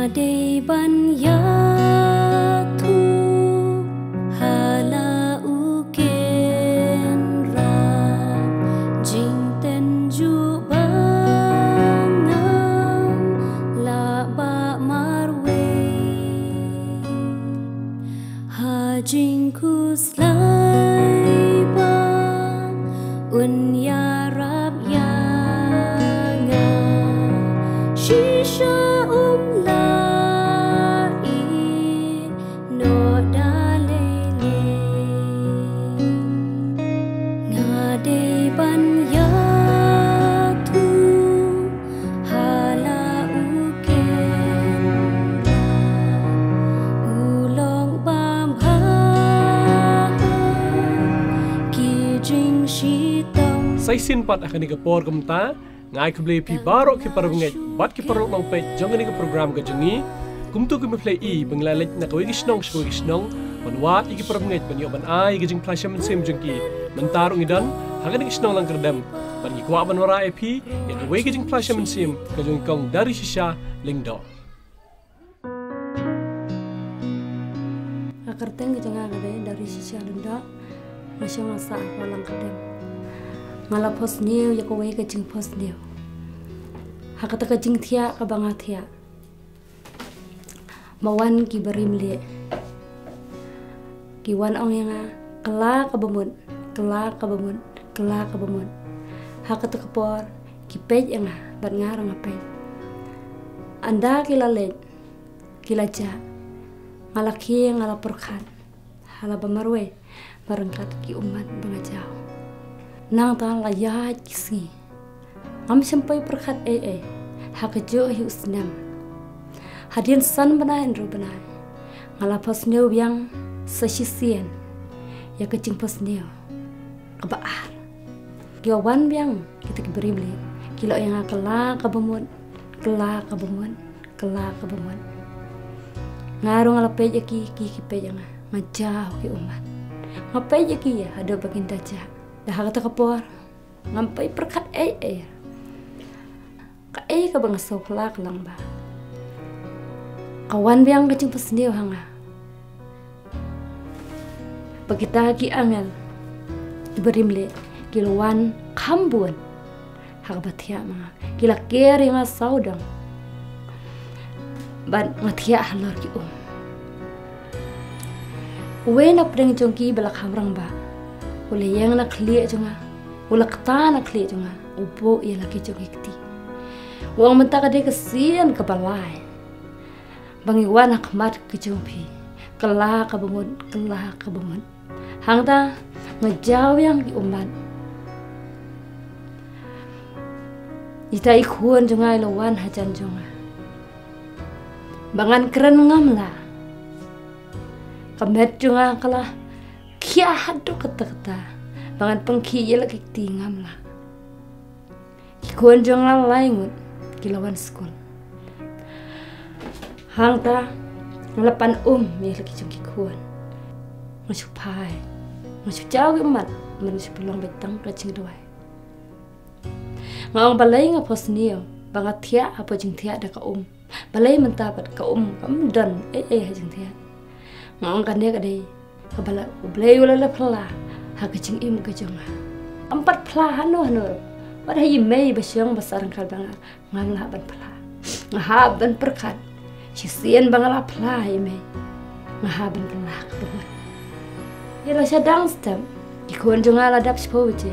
Ngade ban yatu hala uken ra jing ten ju bangam la ba marwe ha jing kuslai ba un ya rab ya nga shisha Sai sin pat akan ika por kumta ngai kuble pi barok ki parungai bat ki parok nong pe jangan ika program ka jangi kumtu ki play i banglalet na kawigi snong manwat iki parungai banyo ban ai ki jing plasha men sem jangki mentarung idan hagan ika snong lang kerdam ban ki kwa ban wara ip ya kawigi jing plasha men sem ka jong kong dari shisha lingdo akarteng ki janga dari shisha lingdo masya masa walang kerdam ngala pos new ya ko ke jing pos new hakata ka jing thia ka banga thia mawan ki barim le ki wan ong yang kala ka bamun hakata ka por ki pej yang ban ngarang apa anda kila le kila ja ngala ki ngala porkhan hala bamarwe barangkat ki umat bangajau nang ta la ya kisi am sampai perkhat hakajo hi usnam hadian san bana endro bana ngala pasneu yang sasisian ya kecing pasneu kebaar gawan yang kita beri beli kilo yang kela kabumut ngaru ngala peje ki peje ngajau ki umat ngapai ki ya ada bagian daja dah kata kapor ngampai perkat ka ka bang soplak lang ba kawan biang kecing pesniu hanga bagita ki angel diberimle kilwan kambun hakabatia mga kila keri nga saudang ban ngatia halor ki wena preng jongki balak hamrang ba ule yang nak lihat juga, ule kata nak lihat juga, ubo ia lagi jogi keti. Uang mentaka dia kesian ke balai, bangiwan nak mat ke jompi, kelah ke bangun, hangta ngejauh yang diumat. Ita ikuan juga lawan hajan juga, bangan keren ngam lah, kemet juga kalah. Kia hadu kata-kata bangan pengki ya lagi tingam lah ikuan jangan lain kilawan sekolah hangta ngelapan ya lagi jong ikuan masuk pai masuk jauh emat masuk peluang betang kacing doai ngawang balai ngapos niyo bangat tia apa jeng tia ada ka balai mentapat ka kam dan jeng tia ngawang kan dia kadai kabala ublay wala pla hakacing im kajonga empat pla hanu pada imei basyong basarang kalbanga ngamla ban pla ngahab ban perkat sisian bangala pla imei ngahab ban pla kabut ila sadang stem ikon jonga ladap spoje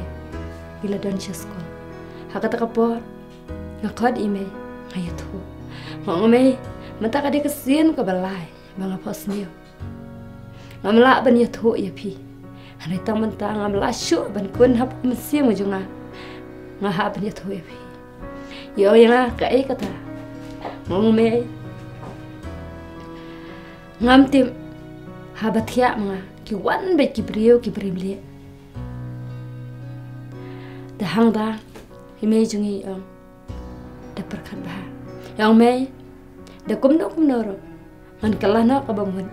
ila dan chasko hakata kapor ngakad imei ngayatu ngomei mata kade kesien kabalai banga posnio ngamla ban ya thu ya pi hari tang mentang ngamla syu ban kun hap mesim junga ngaha ban ya thu ya pi yo yang ka kata ngome ngamtim habatia mga kiwan be kibriyo kibrimle dahang da hime jungi da perkat bah yang me da kumno ro an kalana ka bangun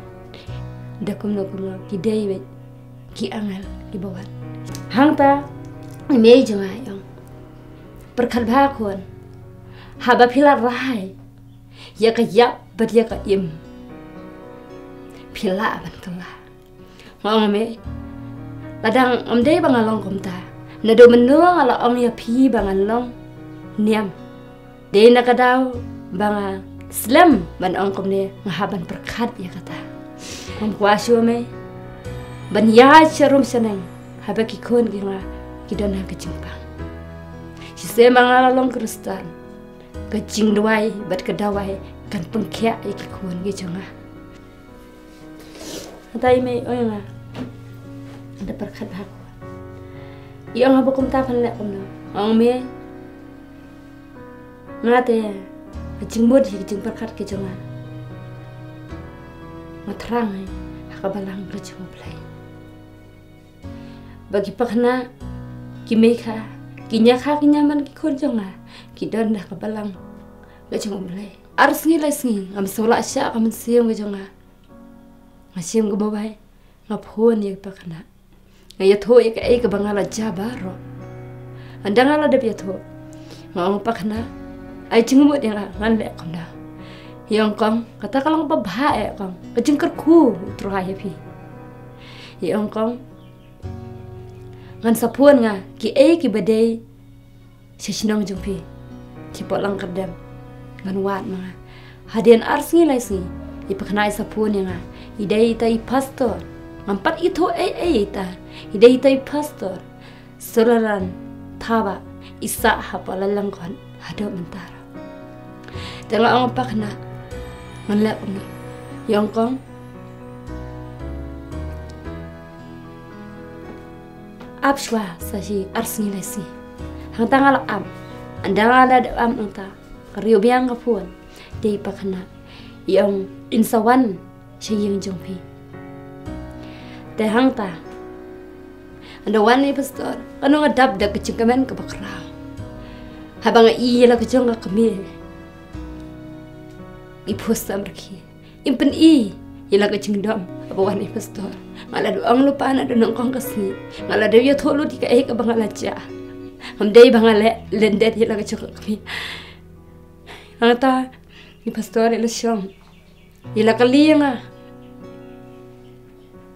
da kumno ki dei ki angal ki bawan hangta me junga yang perkat bah kon haba pilar rahai ya ka yap bat ya ka im pila ban kala ngong me ladang dei bangalong kumta na do menuang ala ya pi bangalong niam dei nakadaw banga slam ban kumne ngahaban perkat ya kata kwasyo me ban ya charum sanang haba ki kon ki nga ki don ha kejimpa si se mangalalong kristan kejing duai bat kedawai kan pengkia ki kon ki jonga atai me nga ada perkat aku yang haba kum ta phan le kum no ong me ngate kejing bod ki kejing perkat ki jonga matrang hakabalang berjumpa play bagi pakna kimeka kinyaka kinyaman ki konjonga kidon dah kabalang berjumpa play ars ngi lesngi am sola sya kam siam gejonga ngasim go babai ngaphon ye pakna ngaya tho ye ka bangala jabaro andangala de piatho ngong pakna ai cingmu de ngan le komda yang kong kata kalau babha kong kejengker ku teraya pi yang kong ngan sapuan nga ki ki badai sesinong jumpi ki polang kerdam ngan wat mga hadian arsi laisi ipaknai sapuan nga idai tai pastor ngampat itu ta idai tai pastor solaran thaba isa hapalalang kon hado mentara tengok ang pakna ngelak umna yongkong apshwa sahi arsni lesi hang tangal am andangala de am unta kariyo biang kapun di pakana yong insawan shiying jongpi de hang ta anda wani pastor anu ngadap da kecingkamen ke bakra habang iya la kejong kami iposta merki impen ila kecing dom abawan pastor ngala do ang lupa na do nang kong kasi ngala do yo tholo di ka ka bangala cha hamdei bangala lendet ila kecing kami ata ni pastor ila syong ila kalinga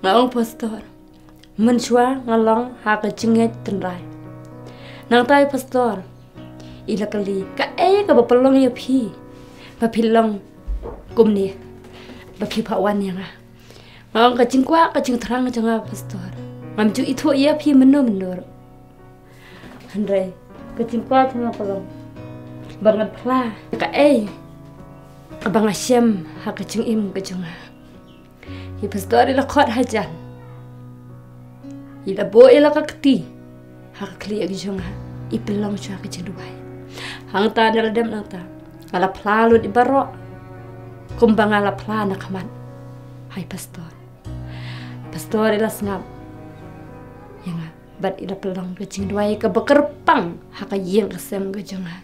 ngong pastor menchua ngalong ha kecing tenrai nang tai pastor ila kali ka ka bapelong ya pi bapilong kumni baki pawan yang ngong kacing kwa kacing terang janga pastor ngamju itu ia pi menur handai kacing kwa tuma kolong bangat pla ka abang asyam ha kacing im kajanga hi pastor ila khot hajan ila bo ila kakti ha kli kajanga ipelong cha kacing duai hang ta dalam nata ala plalu di barok kumbang ala plana kaman hai pastor ila snap yang bat ila pelong kecing duai ke bekerpang haka yeng kesem ke jonga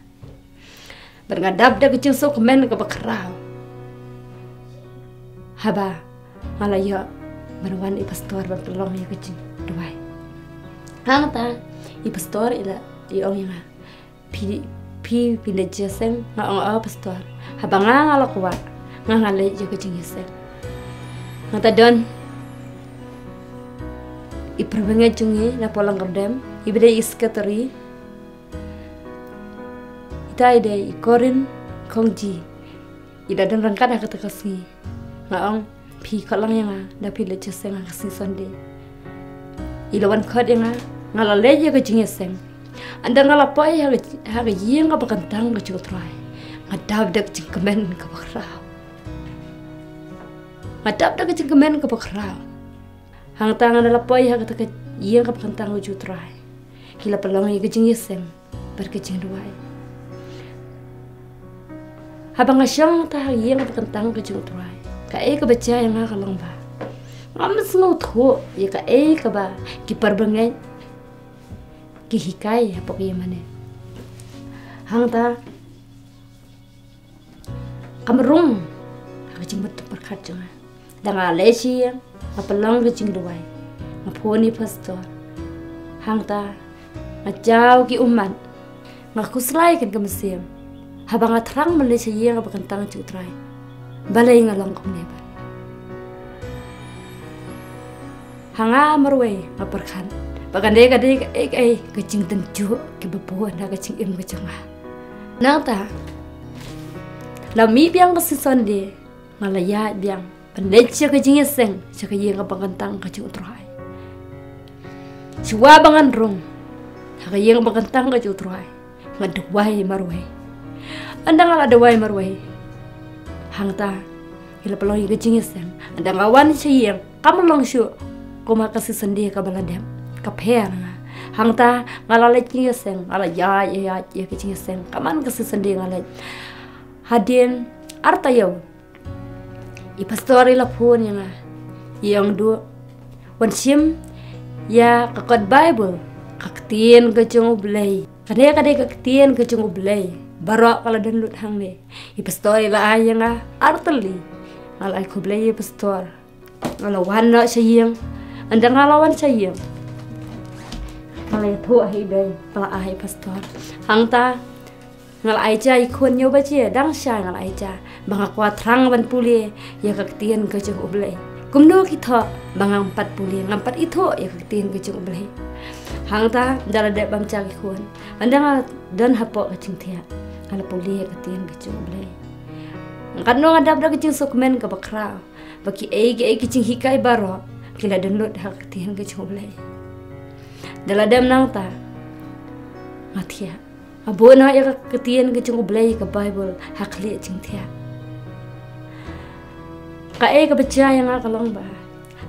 berngadap da kecing sok men ke bekerau haba malaya berwan i pastor berpelong ya kecing duai hang ta i pastor ila i ong yang pi pindah jesem ngong pastor haba ngala kuat ngale je kecing yese ngata don iperbenga jungi na polang kerdem ibede iskateri itai de ikorin kongji ida don rangkat ak tekasi ngaong pi kolang yang da pi leche seng kasi sonde ilawan khod yang ngala leje kecing yese anda ngala pai ha yeng ka bakantang ke cutrai ngadab dak cingkemen ke bakra ngadap dah kecing kemen ke bakra hang tangan adalah poi hang kata iya ke pakantang uju trai kila pelong i kecing yesem berkecing duai habang asyong ta iya ke pakantang kecing trai ka ke baca yang ka long ba am snow tho ya ka ke ba ki parbengai ki hikai apa ke mane hang ta kamerung kecing betul berkat jangan danga lesi apalong kecing duai ngaponi pastor hang ta ngajau ki umat ngakuslai kan kemesim habang terang Malaysia yang bakantang cutrai balai ngalong kum neba hanga marway ngaperkan bagan deka kecing tenju ke bebuan na kecing im kecanga nang ta lami biang kesison de ngalaya biang pandai cia kecing seng cia kecing bakantang kecing utrai Siwa bangan rong hakayang bakantang kecing utrai ngaduwai marway andang ala dawai marway hangta ila pelong kecing seng andang awan siyang kamu langsung kuma kasih sendi ka baladem ka pher hangta ngalale kecing seng ala ya kecing seng kaman kasih sendi ngalale hadin arta yo I pastori la phone yang du wan sim ya kakot Bible kaktian kecung ublay kadai kaktian kecung ublay barok kalau dan lut hang ni I pastori la ayang arteli ngalai kublay I pastor ngalawan na sayang andang ngalawan sayang ngalai thu ai day pala ai pastor hangta ngalai ja ikun nyo ba je dang sha ngalai ja banga kwa trang ban puli ya kaktian kecung ublay kumno kita bangang 40 ngampat itu ya kaktian kecung ublay hangta dala de bam cak ikun andang dan hapo kecing tia ala puli kaktian kecung ublay kadno ngadap da kecing sukmen ka bakra baki ai kecing hikai baro kila dan lut kaktian kecung ublay dala dem nang ta ngatia abona ya kaktian kecung ublay ka Bible hakli kecing tia ka baca yang kalong ba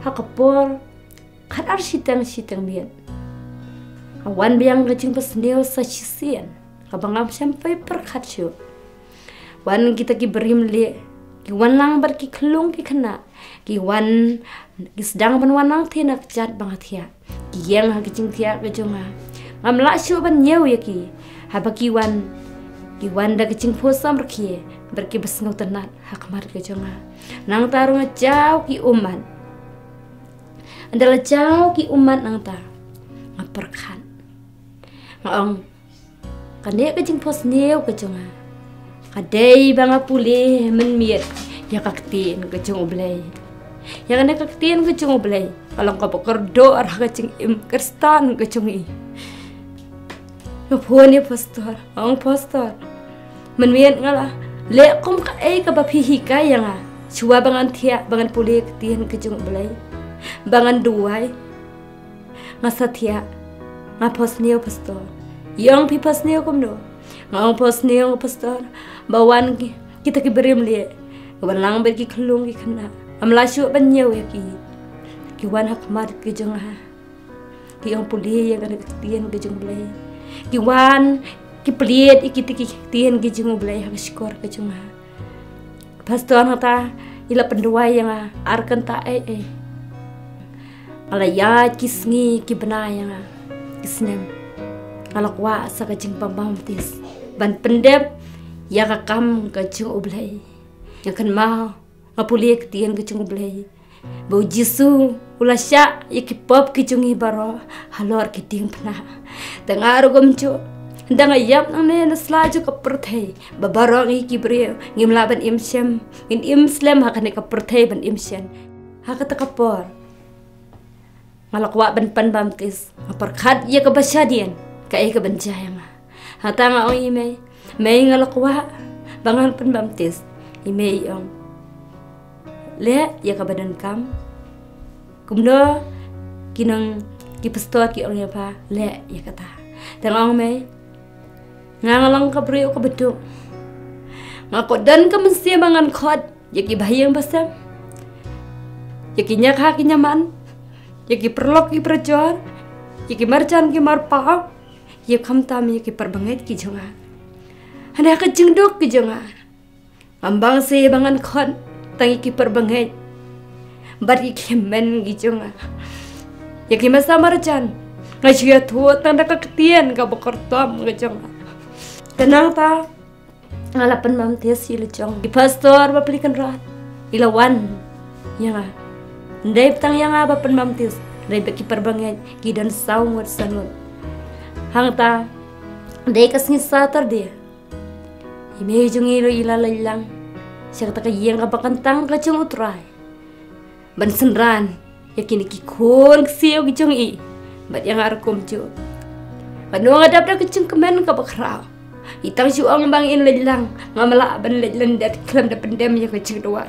hakapor kat arsitang bian awan biang kecing pesneo sa sisian kabangam sampai perkat syu wan kita ki berim le ki wan lang bar ki klung ki kena ki wan ki sedang ban wanang tenak jat bangat ya ki yang kecing tia kejonga ngamla syu ban nyeu ya ki habaki wan da kecing posam rki berki besngau tenat hakmar kejonga nang tarung jauh ki uman adalah jauh ki uman nang ta ngaperkan ngong kane kecing pos neu kejonga kadai banga pulih menmiet ya kaktin kecing ublay ya kane kaktin kecing ublay kalau ka pekerdo arah kecing im kristan kecing I ngapun ya pastor pastor menmiet ngala le kum ka ka bapihi kaya nga suwa bangan tia bangan puli ketian kejung belai bangan duai ngasatia ngapos neo pastor yang pi pas neo kumno ngong pos neo pastor bawan kita ki berim le wan lang ber ki klung ki kena amla syu ban neo ya ki wan hakmat kejung ha ki yang puli yang kana ketian kejung belai ki wan ki pliet ikiti ketian kejung belai ha skor kejung ha pastor nata ila penduai yang arkan ta ala ya kisngi ki bena yang kisnem ala kwa sa kecing pambamtis ban pendep ya kakam kecing ublay yang kan mau ngapuli ketian kecing ublay bau jisu ulasya ikipop kecing baro halor kiting pena tengar gomcu ndang ayam nang ne naslaju ka perthai babarong I kibriyo ngimlaban imsem in imslem hakane ka perthai ban imsyen hakata kapor ngalakwa ban pan bamtis ngaperkhat ya ka basyadian ka ka banjayang hata nga ong may ngalakwa bangan pan bamtis imay ong le ya ka badan kam kumno kinang kipastor ki ong ya pa le ya kata tang may ngangalang kabriyo ka betul ngakodan ka mesti mangan khot yaki bahayang basam yaki nyak ha ki nyaman yaki perlok ki perjor yaki marjan ki marpa ye khamtam yaki perbanget ki jonga hana ka jingdok ki jonga ambang se bangan khot tangi ki perbanget bar ki kemen ki jonga yaki masa marjan ngajia tuwa tanda ka ketian ka bokortom ki jonga tenang ta ngalapan mamtes ila jong di pastor bapelikan rat ila wan yang ndai tang yang bapan mamtes ndai beki perbanget ki dan saung wat sanut hang ta ndai kasngi satar dia Ime jungi lo ilalay lang. Siya katakayang kapakantang kachong utray. Bansenran, yakin ikikun ksiyo gijong i. Bat yang arkom jo. Banu ngadap da kachong kemen kapakraw. Itang suang bang in lang. Ngamala ban lelan dat klam da pendem ya kachong duway.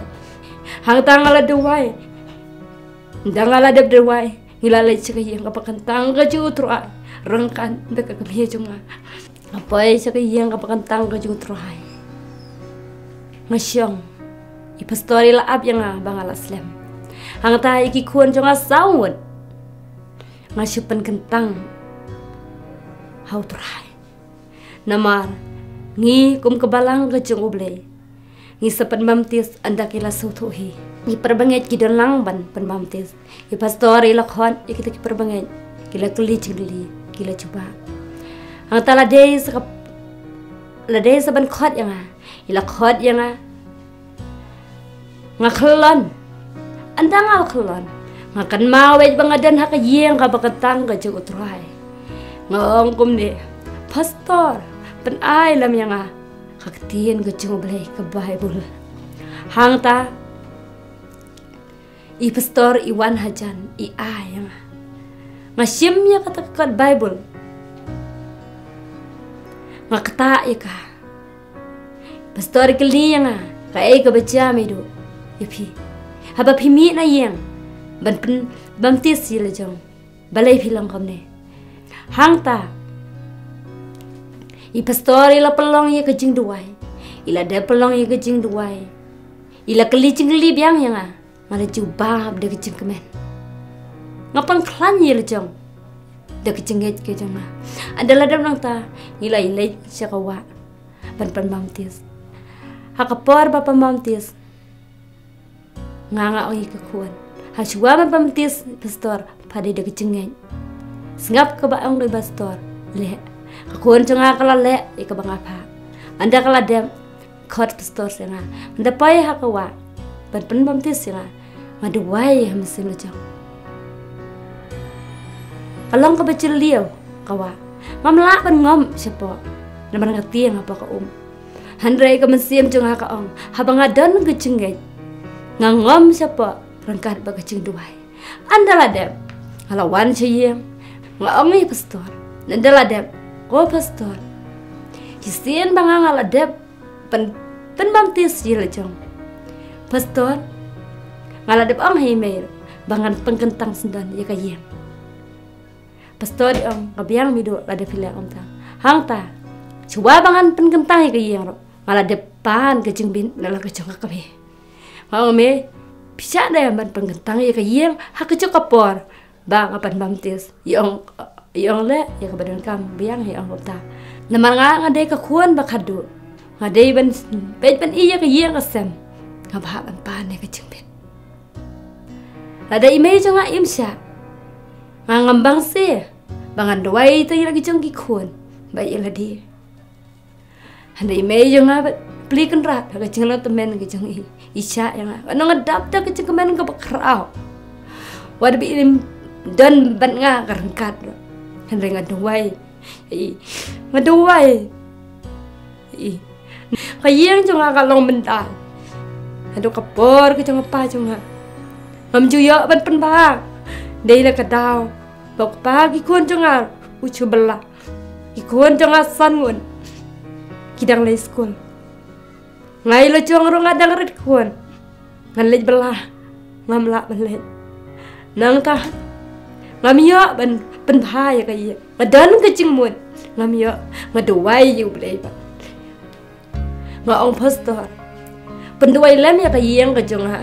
Hang tangala duway. Ndangala dap duway. Ngilalay siya kayang kapakantang kachong utray. Rengkan da kakamiya junga. Apoy siya kayang kapakantang kachong utray. Ngasyong, ipastori laab yang bang alaslam. Hang tayo ikikuan jo nga sawon. Ngasyupan kentang. Hau turay. Namar, ngi kum kebalang kejong ublay. Ngi sepan mamtis anda kila sutuhi. Ngi perbangit kidon langban pen mamtis. Ipastori lakon ikita ki perbangit. Kila keli cingli, kila coba. Hang taladei sekap ladei saban khot yang ila khot yang ngakelon anda ngakelon ngakan mawet bangadan hakayeng kabakatang ka jug utray ngongkum ni pastor pen ai lam yang kaktiin ka jug blay ka bible hangta i pastor iwan hajan i ai yang ngasimnya kata bible ngakta ya ka pastor keli yang kai ka baca medo yapi haba pimi na yang ban pen bamtis sila jong balai bilang kamne hangta i pastor ila pelong ya kejing duai ila da pelong ya kejing duai ila keli cingli biang yang ngala jubab de kejing kemen ngapang klan ya jong de kejing ke jong adalah dam ta ila syakawa ban bamtis hakapor bapa mamtis nganga oi kekuan haswa mamtis pastor pada de kecengen sengap ke baang de pastor le kekuan cenga kala le ika bangapa anda kala dem kot pastor senga anda pai hakawa ban mamtis senga maduwai hamsin lejang kalong ka bacil liaw kawa mamla ban ngom siapa naman ngati ang apa ka Handrai ka mensiam jong ha kaong habang adan kecengget ngangom siapa rangkat ba kecing duai andala dem halawan siyem ngaong ni pastor nandala dem ko pastor kisien bang ngala dem pen bamtis yel jong pastor ngala dem ang himer bangan pengkentang sendan ya kayem pastor ang kabiang mido lada pila om ta hang ta coba bangan pengkentang ya kayem ngala depan kecing bin nala kecing kabe mau me bisa ada yang pengkentang ya kayem ha kecing kapor bang apan bamtis yang le ya kebadan kam biang ya om ta naman nga ngadai kakuan bakadu ngadai ban iya kayem kasem ngabahan pan ya kecing bin ada image nga imsya ngambang si bangan doai itu lagi jong kikun baik lagi ada image nga belikan rat ka jeng lo temen ka jeng isya yang ano ngadap da ka jeng kemen ka bakrao wad bi dan ban nga karengkat hande ngaduai kayeng jong nga kalong mental ado kapor ka jeng apa jong nga mamjuyo ban penbang dei la kadao bok pagi kun jong nga ucu bela ikun jong nga sangun kidang lay school ngai lo jong ro ngadang red kun ngalej belah ngamla belet nang ta ngamyo ban penbaya kay ngadan kecing mun ngamyo ngaduai yu blay ba ngaong pastor penduai lem ya kayeng ka jong ha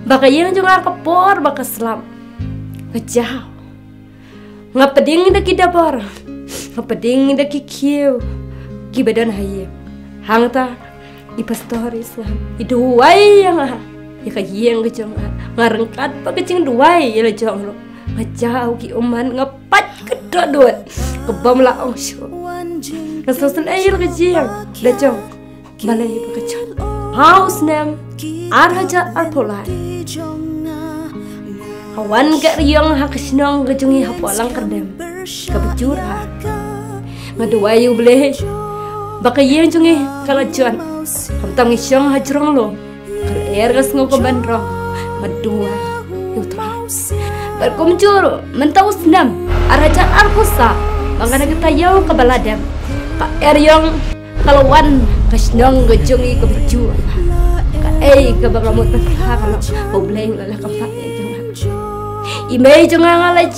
bakayeng jong nga kapor baka selam kejauh ngapading da kidabor ngapading da kikiu kibadan haye hangta di pastor Islam iduai yang ya kayeng ka jong ngarengkat pa kecing duai ya jong lo ngajau ki uman ngapat kedodot kebam laong syo nasosan air kecing da jong balai pa kecing house name arhaja arpolai hawan ka riyong hakisnong kejungi hapolang kerdem kabujura ngaduai yu bleh baka yang jungi kalajuan kamtang isyong hajrong lo kal gas ngoko bandrong madua yutra berkumjur mentau senam arajan arkusa mangana kita yau kebaladam ka yang kalawan kasnong gejungi kebeju ka kebangamut kalau oblay lala kampak imei junga ngalaj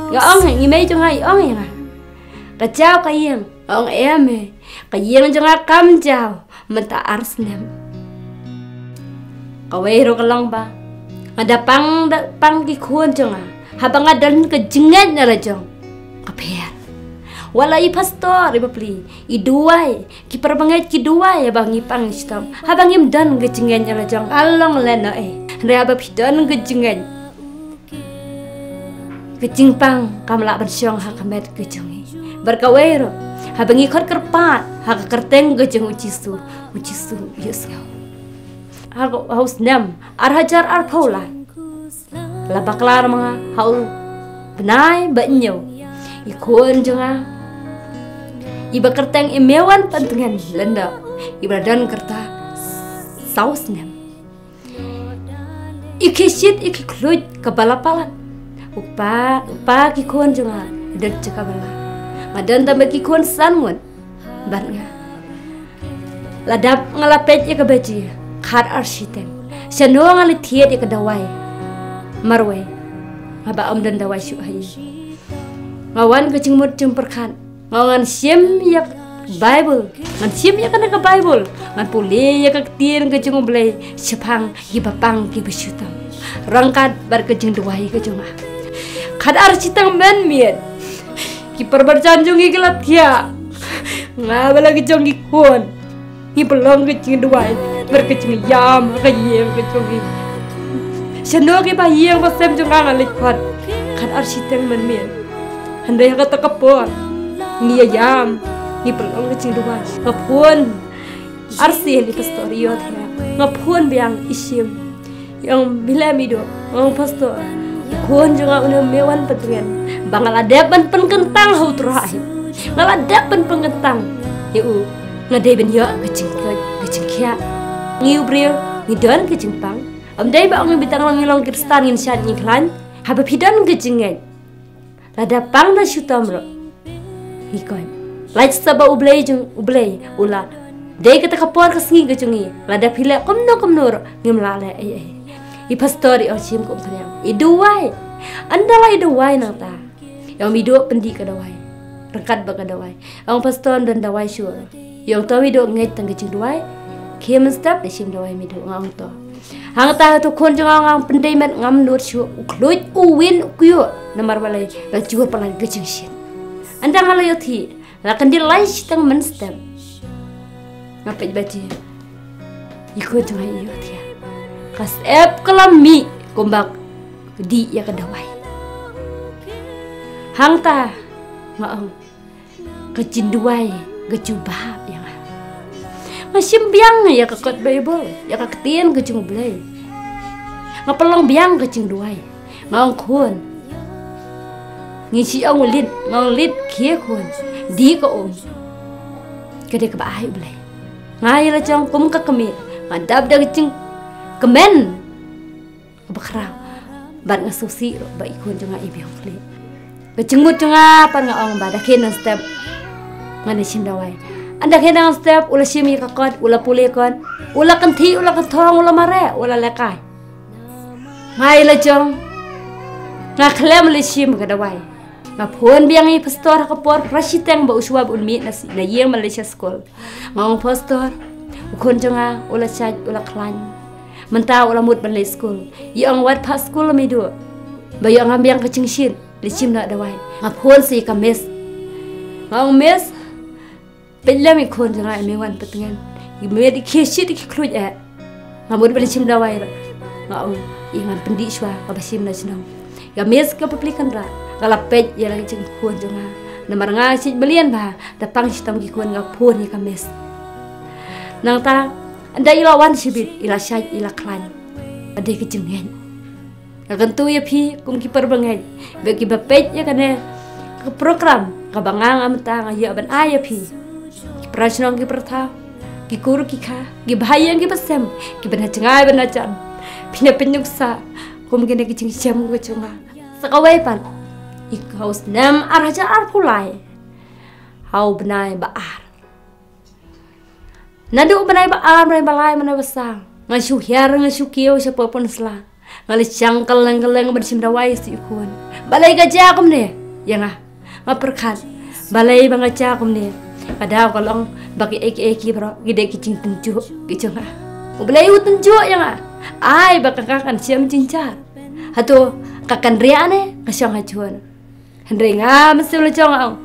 ngaong imei junga iong ya kacau kayang ong eme kayang junga kamjau menta arsnem kawero kalang ba ada pang kikuan junga habang adan kejengan nala jong kaper wala i pastor ibapli iduai ki perbangai ki duai abang ipang istam habang im dan kejengan nala jong along lena re abap hidan kejengan kejingpang kamla bersyong hakamet kejongi berkawero habang ikot kerpat hak kerteng kejeng ucisu yusngau haus nam arhajar arpaula labaklar mga haul benai banyo ikon jonga iba kerteng imewan pantengan lenda ibradan kerta saus nam ikishit ikikluj kabalapalan upa kikon jonga dan cakabala madan tambah kikon sanmun barnya ladap ngalapet ya kebaji khar arsitem sano ngali thiet ya kedawai marwe aba om dan dawai syu hayi ngawan kecingmut jumperkan ngawan sim ya Bible ngan sim ya kana ka Bible ngan puli ya ka tin kecing blai sepang hibapang ki besyutam rangkat bar kecing dawai kecunga khad arsitang men miet ki perberjanjung ikilat kia ngabala kecong ikon hi pelong kecing dawai bar kecing yam ka yem kecong seno ki ba yem ba sem junga ngalik khad arsitang men miet handai ka takapor ngia yam ni pelong kecing dawai ngapun arsi li pastoriot ya ngapun biang isim yang bila mido ngong pastor kun juga una mewan petuan bangaladepan penkentang hau terakhir ngaladepan penkentang yu ngadeben yo kecing kia ngiu brio ngidon kecing pang amdai ba ong bitang lang ngilong kristan ngin syan ngiklan haba pidan kecingan lada pang na syutam ro ikon lait saba ublay ula dei kata kapor kesengi kecungi lada pila komno ngimlale i pastori o sim ko tanyang iduwai andala iduwai nang ta yang mido pendi ka dawai rekat ba ka dawai ang pastor dan dawai syur yang tawi do ngai tang kecing duwai kem step de sim dawai mido ngang to hang ta to kon jang ngang pendai met ngam nur syu ukluj uwin kuyo namar balai la jur palan kecing shin andang ala yo thi la kan di lai tang men step ngapet baci ikut jang yo thi kas kelami kumbak di ya kedawai hang ta ngaong kecinduai kecubah yang ngasim biang ya kekot Bible ya kaketian kecing blay ngapelong biang kecing duai ngaong kun ngisi ong lit kie kun di ko kede ke baai blay ngai la jang kum ka kemi ngadap da kecing kemen kebakrang bat ngasusi ba ikun jonga ibiong kli kecengmut jonga pan ngaong ba da ken step ngane sindawai anda ken step ula simi kakot ula puli kon ula kanthi ula kathong ula mare ula lekai ngai la jong ngaklem le sim kadawai ngapun biang i pastor kapor prasiteng ba uswa unmi nasi na yeng Malaysia school ngong pastor ukun jonga ula chat ula klan mentau ulah mut balai school yang wat pas school mido bayang ambiang kecing shin licim nak dawai ngapun si kames ngong mes pelam ikon jangan mewan petengan ime di kesi di kruj ngamut balai cim dawai ngong ingan pendi swa kabasim na senang ya mes ka publikan ra kalapet ya lagi cing kun jangan namar ngasi belian ba dapang sitam gikuan ngapun ni kames nang ta anda ilawan sibit ila syait ila klan ade kejengen akan tu ya pi kum ki perbangai bagi bapet ya kana ke program kabangang amta ngaya ban aya pi prasnong ki pertha ki kuru ki kha ki bhayang ki pasem ki bana jangai bana chan pina penyuk sa kum gene ki jing jam ko chunga sakawai pan ik haus nam araja ar pulai hau benai ba ar nadu benai ba ar benai balai mana basa ngashu hiar ngashu kiyo siapa pun sela ngali jangkal leng bersim dawai si ikun balai gaja kum ne yang ngaperkat balai bangaja kum ne kada kolong bagi eki bro gide kicing tenju kicung balai utenju yang ai bakakan siam cincar hatu kakan riane kasyang hajuan Hendri mesti lu cong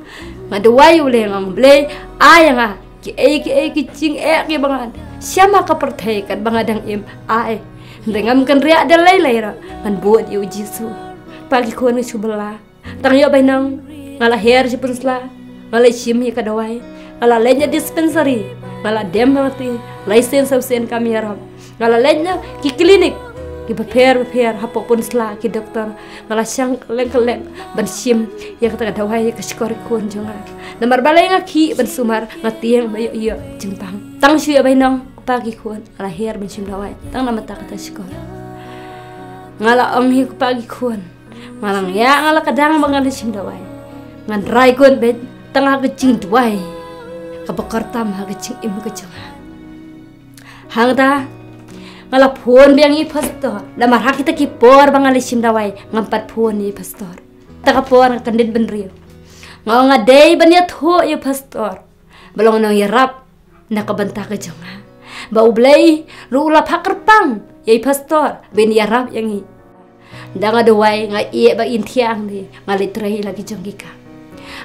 ngaduai ule ngam balai ai yang ki eki cing ki bangan siapa kepertaikan bangadang im ai Dengan kan ria ada lay ra kan buat yu jisu pagi kon subela tang yo bainang ngala hair si punsla ngala sim hi kadawai ngala lenya dispensary ngala dem mati license of sen kamera ngala lenya ki klinik ki prepare hapo punsla ki doktor ngala syang leng ban sim ya kata kadawai ka skor kon jonga namar balai ngaki ban sumar ngatieng bayo iyo jempang tang syu bainang pagi kuan ngala hair ben sim dawai tang nama tak kata skor ngala ong hi pagi kuan ngalang ya ngala kadang bangal sim dawai ngan rai kuan bet tengah kecing dawai kabakar tam ha kecing im kecing hang ta ngala phone biang i pastor namar ha kita ki por bangal sim dawai ngampat phone i pastor taka por kandit benrio ngaw ngadei banya tho i pastor belong nang yarap nakabanta kecing bau blay rula pakerpang yai pastor ben yarap yangi danga dawai nga ie ba intiang ni ngali trai lagi jonggika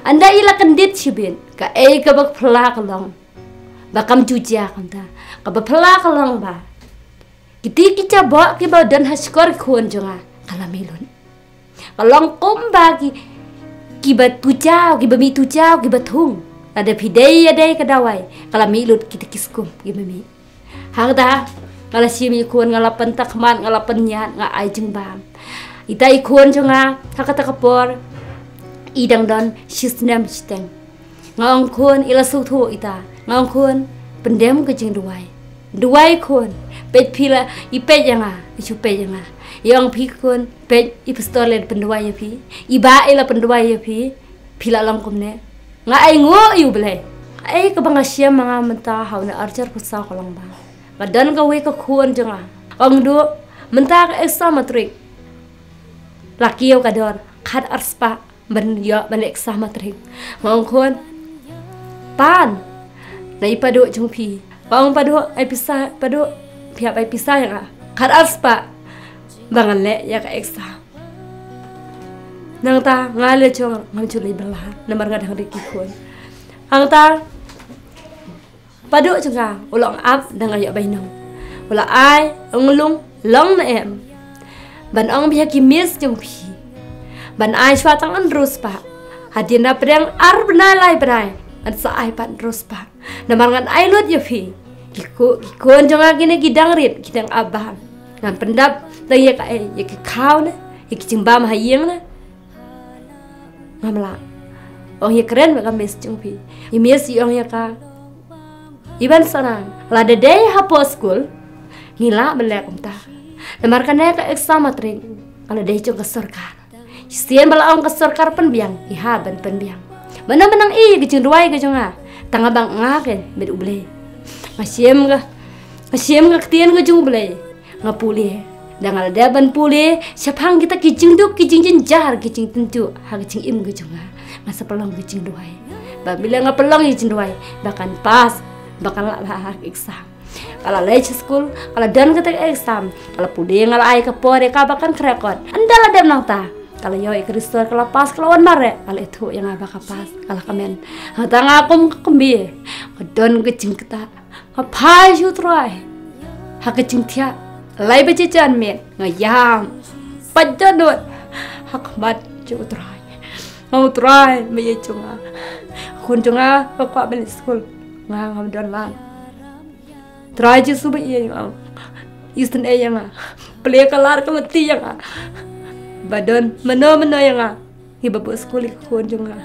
anda ila kendit sibin ka ka bak phlak long bakam juja kanta ka ba phlak long ba kiti kica ba ki ba dan haskor khon jonga kala melun kalong komba ki ba tujau ki ba mi tujau ki ba thung ada pidei adai ka dawai kala milut kiti kiskum ki mi Hangda ngala simi kun ngala pentak man ngala penyan nga ai jeng bam ita ikun jonga hakata kapor idang don sisnem steng ngong kun ila suthu ita ngong kun pendem ke jeng duai kun pet pila ipe janga isu pe janga yang pi kun pet ipistolet penduai pi iba ila penduai pi pila lam kumne nga ai ngo yu ble ai ka bangasya mga menta hauna archer pusa kolong ba Badan gawe ka kuan jonga ang do menta ka exam matrik lakiyo kador khat arspa ban yo ban exam matrik ngong kuan pan nai padu jong pi pang padu ai pisa padu piap ai pisa ya khat arspa bangan le ya ka exam nang ta ngale jong ngam chuli belah namar ngadang ri kuan ang ta Padu juga ulang ap dengan ayak bainong. Ula ai ngelung long na em. Ban ong biha kimis jong pi. Ban ai swatang an rus pa. Hadina pedang ar benai lai benai. An sa ai pan rus pa. Namangan ai lut ya pi. Kikuan jong agine gidang rit gidang abam. Ngan pendap na ya ka ai ya ki kau na. Ya ki jimbam hayeng na. Ngamla. Ong ya keren ba kamis jong pi. Imis ong ya ka Iban sana, lada day hapo school, ngila belek umta. Namarkan ka exam matring, kalau day cung kesorkar. Sien bala ong kesorkar penbiang, ihaban penbiang. Mana menang gejeng duai gejonga, tanga bang ngaken med uble. Ngasiem ga ketien gejung uble, ngapuli. Dangal daban puli, siapang kita kijing duk kijing jenjar kijing tentu, ha kijing im gejonga. Ngasa pelong gejeng duai. Babila ngapelong gejeng duai, bahkan pas bakal lah exam kalau late school kalau dan ketik exam kalau puding kalau ai kapore ka bakan krekot andala dem nang ta kalau yo ikristor kalau pas kalau wan mare kalau itu yang abaka pas kalau kamen tang akum kembi don kecing kita apa ju try ha kecing tia lai bejejan men ngayam pajadot hak mat ju try mau try me chunga kun chunga pakwa bel school ngam don lan try je suba ye ngam isten e yang ple kalar ka mati yang badon meno yang hiba bu school ko jonga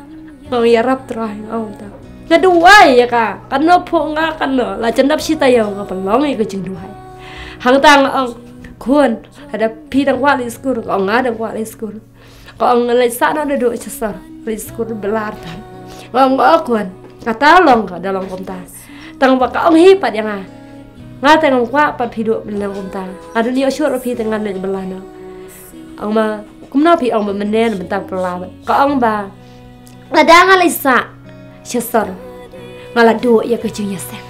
ngam yarap try ngam ta ngaduai ya ka kano po nga kano la cendap si tayo nga palong ay kajing duai hang tang ang kun ada pi dang wa li skur ko nga dang wa li skur ko ang lai sa na do chasar li skur belar tan ang kun kata long ka dalam komta tang ba ka ang hipat ya nga tang kwa pa pi do dalam komta adu ni asyur pi tangan le belana ang ma kumna pi ang ma menen bentar pelab ko ang ba ada nga lai sa chasar ngala do ya ke jing yasem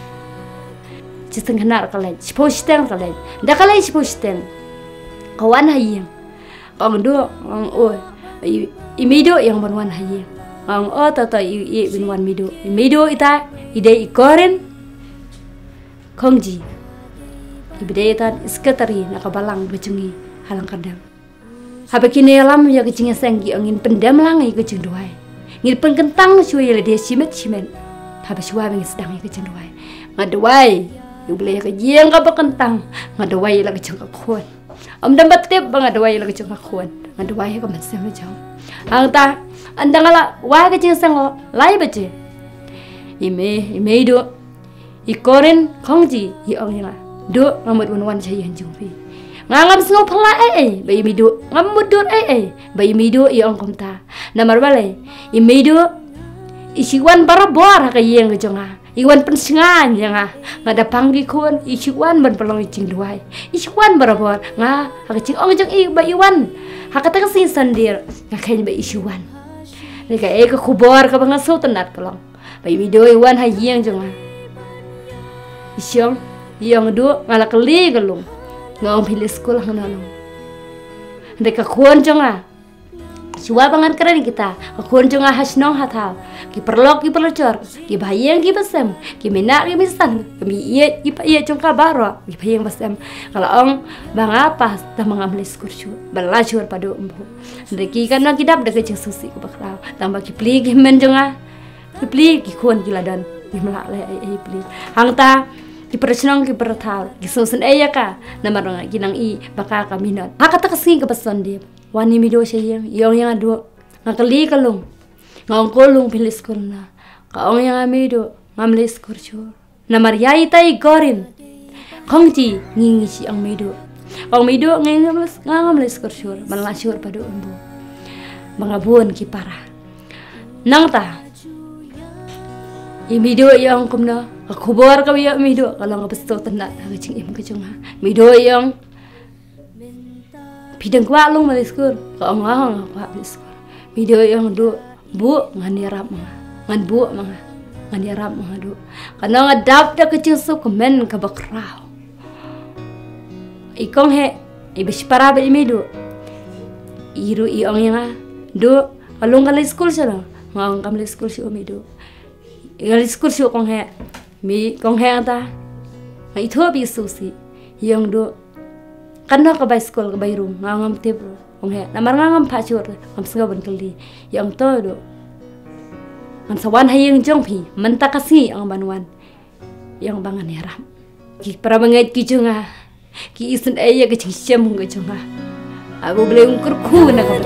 jiseng hanar kalai sposten kalai da kalai sposten kawan hayang ang do ang o imido yang banwan hayang ang o tata i banwan mido ita ide ikoren kongji ibide ita sekretari nakabalang bejungi halang kadang habakine lam ya ke jing yasem gi angin pendam lang i ke jing duai ngir pengkentang cuy le dia simet habis wabing sedang ke cenduai ngaduai yu beli ke jiang ka pengkentang ngaduai la ke cengkakun am dambat tip ngaduai la ke cengkakun ngaduai ka masem le jang ang ta andang ala wa ke cengsang lai bace ime do ikoren kongji i ongila do ngamut wan chayan jungpi ngangam singo pala bayi mido ngamudur bayi mido i ong komta namar bale i mido isiwan barabor ka yeng jonga iwan pensingan yang ngada panggi kun isiwan ban pelong icing duai isiwan barabor nga hakacing ong jong i ba iwan hakata kasi sandir ngakain ba isiwan nika ka kubor ka banga sultanat pelong bayi mido iwan ha yeng jonga isyong iyong do ngala keli galung ngong pilih sekolah nganong ndeka kuon jonga suwa bangan keren kita kuon jonga hasnong hatal ki perlok ki perlecor ki bayang ki basem ki menak ki misan ki iye ki iye jongka baro ki bayang basem kalau ong bang apa dah mengambil skurcu belajur pada umbu ndeki kan ki dap deke jeng susi ku bakrau tambah ki pli ki men jonga ki pli ki kuon ki ladan ki melak le ai pli hang ta ki persenong ki pertal ki susun ya ka namar nga ginang i baka kaminat hakata kasi ka pason dia wani mido siya yang adu ngakali kalung ngong kolung pilis ko na kaong yang amido ngamlis kurcho namar yai tai gorin kongji ngingi si ang mido ang mido ngamlis kurcho malasur pada umbu mangabun ki parah nang ta imido yang kumna kubor ka biya mido kalau ngabesto tenat hagacing im kecung ha mido yang bidang kwa long maliskur ka ngang kwa maliskur mido yang do bu nganirap ngan bu nganirap do kana ngadap da kecing su kemen ka bakrau ikong he ibis para be mido iru iong yang do along ka school sana ngang kam school si mido ngal school si kong he mi kong he ata ngai tho bi susi yang do kanno ka bay school ka bay room ngam tip kong he namar ngam phachur ngam singa ban kali yang to do man sawan hayeng jong pi man takasi ang banwan yang bangan yaram ki para bangai ki junga ki isen aya ke chem ga junga abu ble ungkur ku na ka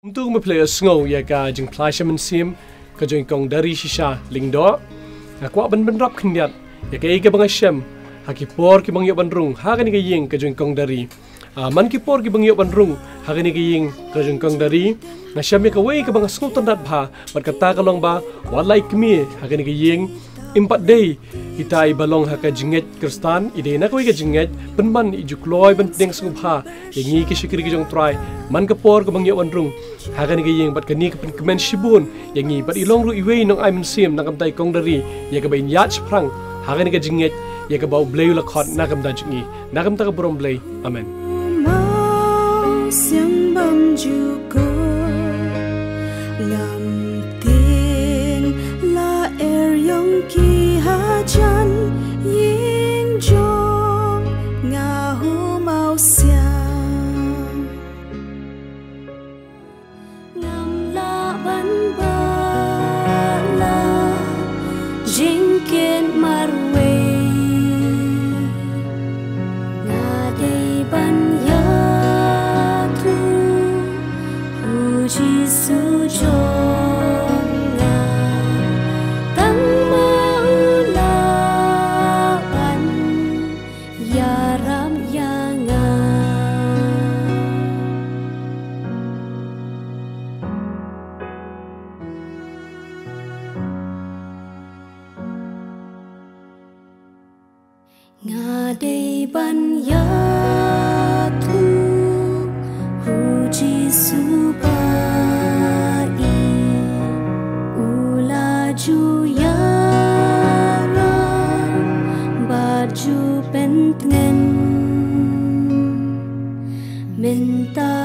Untuk memplay snow ya ka jeng plasha mensim ka jeng kong dari shisha lingdo aku ban rap khendiat ya ka ike bangasem haki por ki bangyo banrung ha ka ni ka yeng ka jeng kong dari man ki por ki bangyo banrung ha ka ni ka yeng ka jeng kong dari na syam ya ka wei ka bang snow tandat bha bat kata ka long ba walai kmi ha ka ni ka yeng impat day kita ibalong haka jinget kristan ide na ko iga jinget penman ijukloy ben deng sungpha yengi ki shikri ki jong try man ka por ka bangyo wanrung haka ni yeng bat kani ka pen kemen shibun yengi bat ilong ru iwei nong ai mensim nang kamtai kong dari ya ka bain yach prang haka ni ka jinget ya ka bau blay la khot na kam ta chingi na kam ta ka brom blay amen siang bam ju ko lam tin la er yong ki ha chan ying jong nga hu mau siang ngam la ban ba la jing ken mar we nga dei ban ya Jisu jonga tang maulaban yaram yanga ngadei ban ya tu hu Jisu baju pentngen minta